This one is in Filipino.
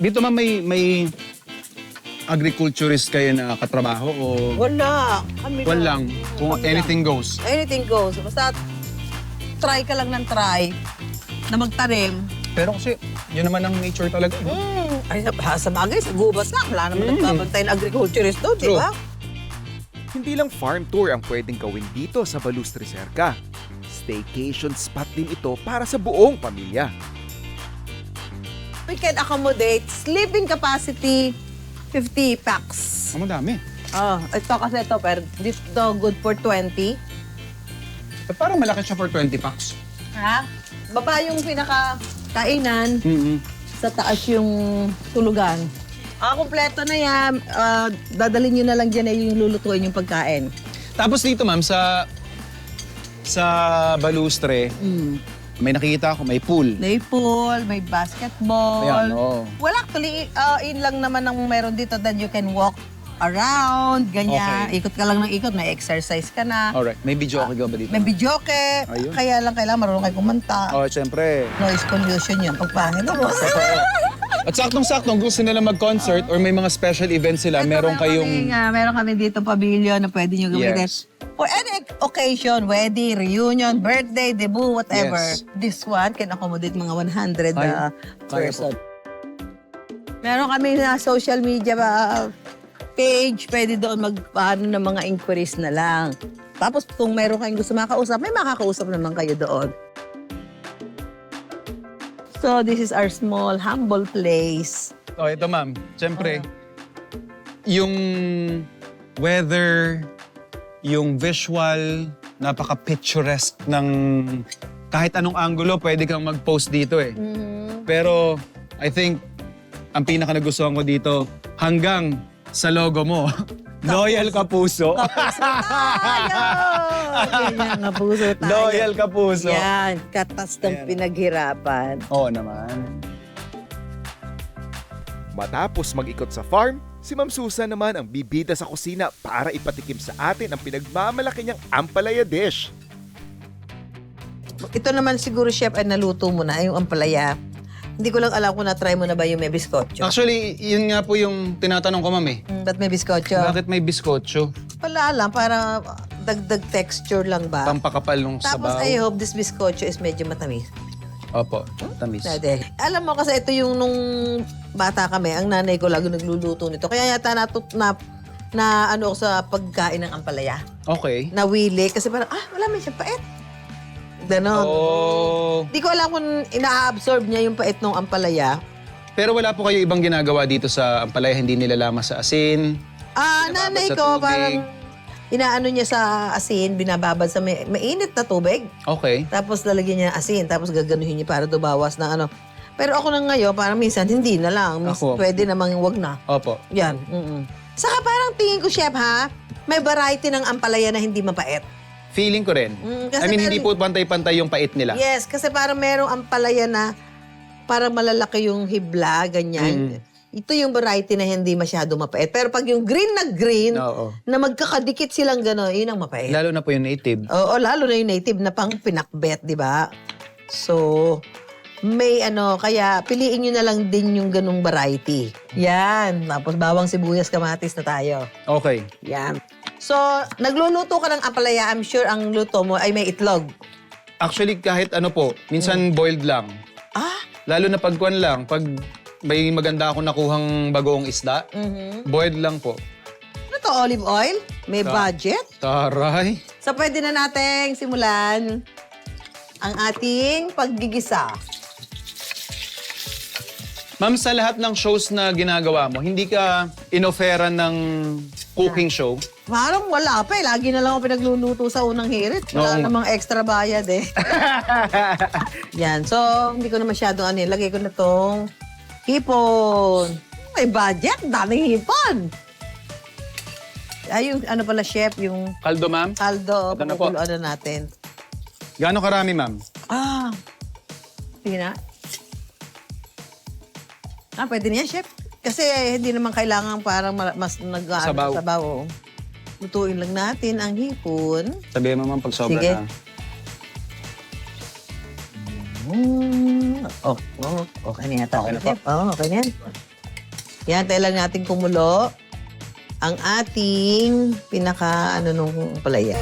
Dito ma'am, may agriculturist kayo na katrabaho o Wala. Kami walang? Kung Kami lang. anything goes. Anything goes. Basta try ka lang ng try na magtanim. Pero kasi, yun naman ang nature talaga. Ay, sa bagay, sa gubat lang. Wala naman nagbabantay na agriculturist doon, di True. ba? Hindi lang farm tour ang pwedeng gawin dito sa Baluz Reserca. Staycation spot din ito para sa buong pamilya. We can accommodate sleeping capacity 50 packs. Ang madami. Oh, ito kasi ito, pero dito good for 20. At parang malaki siya for 20 packs. Ha? Baba yung pinaka-kainan, sa taas yung tulugan. Kompleto na yan. Dadalhin nyo na lang dyan yung lulutuin yung pagkain. Tapos dito ma'am, sa Balustre, may nakikita ako, may pool. May pool, may basketball. Ayan, oo. Well, actually, yun lang naman ang meron dito that you can walk around, ganyan. Okay. Ikot ka lang ng ikot, may exercise ka na. Alright, may video okay ba dito? May videoke. Ayun. Kaya lang kailangan marunong kayo kumanta. Oh, syempre. Noise pollution yun. Pagpangit mo. At saktong-saktong gusto nila mag-concert or may mga special events sila, meron kayong... Meron kami dito pavilion na pwede nyo gamitin. Yes. For any occasion, wedding, reunion, birthday, debut, whatever. Yes. This one can accommodate mga 100 Kaya person. Meron kami na social media page. Pwede doon magpaano ng mga inquiries na lang. Tapos kung meron kayong gusto makakausap, may makakausap naman kayo doon. So this is our small, humble place. Oh, ito ma'am. Siyempre, yung weather, yung visual, napaka-picturesque ng kahit anong angulo, pwede kang mag-post dito eh. Pero I think, ang pinaka nagustuhan ko dito, hanggang sa logo mo, Loyal Kapuso. Kapuso tayo! Ganyan, kapuso tayo. Loyal Kapuso. Yan, katas ng pinaghirapan. Oo naman. Matapos mag-ikot sa farm, si Ma'am Susan naman ang bibida sa kusina para ipatikim sa atin ang pinagmamalaki niyang ampalaya dish. Ito naman siguro, chef, ay naluto mo na, yung ampalaya. Hindi ko lang alam kung na-try mo na ba yung may biskotso. Actually, yun nga po yung tinatanong ko, ma'am eh. Ba't may biskotso? Bakit may biskotso? Pala lang, para dagdag texture lang ba? Pampakapal nung Tapos sabaw. I hope this biskotso is medyo matamis. Opo, tamis. Pwede. Alam mo kasi ito yung nung bata kami, ang nanay ko lagi nagluluto nito. Kaya yata na ano ako sa pagkain ng ampalaya. Okay. Nawili kasi parang, wala man siya pait. Ganon. Oh. Di ko alam kung ina-absorb niya yung pait ng ampalaya. Pero wala po kayo ibang ginagawa dito sa ampalaya, hindi nilalama sa asin? Nanay sa ko tubig. parang inaano niya sa asin, binababad sa mainit na tubig. Okay. Tapos lalagyan niya ng asin, tapos gaganuhin niya para dubawas ng ano. Pero ako na ngayon, parang minsan hindi na lang. Ako. Pwede namang wag na. Opo. Yan. Saka parang tingin ko, chef, ha? May variety ng ampalaya na hindi mapait. Feeling ko rin. Kasi I mean, hindi meron- po pantay-pantay yung pait nila. Yes, kasi parang merong ampalaya na parang malalaki yung hibla, ganyan. Ito yung variety na hindi masyado mapait. Pero pag yung green, Oo. na magkakadikit silang gano'n, yun ang mapait. Lalo na po yung native. Oo, lalo na yung native na pang pinakbet, di ba? So, may kaya piliin nyo na lang din yung ganung variety. Yan. Tapos bawang sibuyas, kamatis na tayo. Okay. Yan. So, nagluluto ka ng ampalaya, I'm sure ang luto mo ay may itlog. Actually, kahit ano po, minsan boiled lang. Lalo na pagkuan lang, pag may maganda akong nakuhang bagoong isda, boiled lang po. Ano to, olive oil? May budget? Taray. So, pwede na nating simulan ang ating paggigisa. Ma'am, sa lahat ng shows na ginagawa mo, hindi ka inoferan ng cooking show? Parang wala pa eh. Lagi na lang ako pinagluluto sa unang hirit. Wala Oo. namang extra bayad eh. Yan. So, hindi ko na masyadong lagay ko na tong hipon. May budget. Daming hipon. Yung ano pala, chef, yung Kaldo, ma'am? kaldo. Ito na po. Pakukuluan na natin. Gaano karami, ma'am? Sige na. Pwede na yan, chef. Kasi hindi naman kailangan parang mas Sabaw. sabaw. Oh. Lutuin lang natin ang hipon. Sabihin mo, ma'am, pag sobra Sige. na. Okay na yata. Okay na po. Okay na yan. Yan, tayo lang natin kumulo ang ating nung palaya.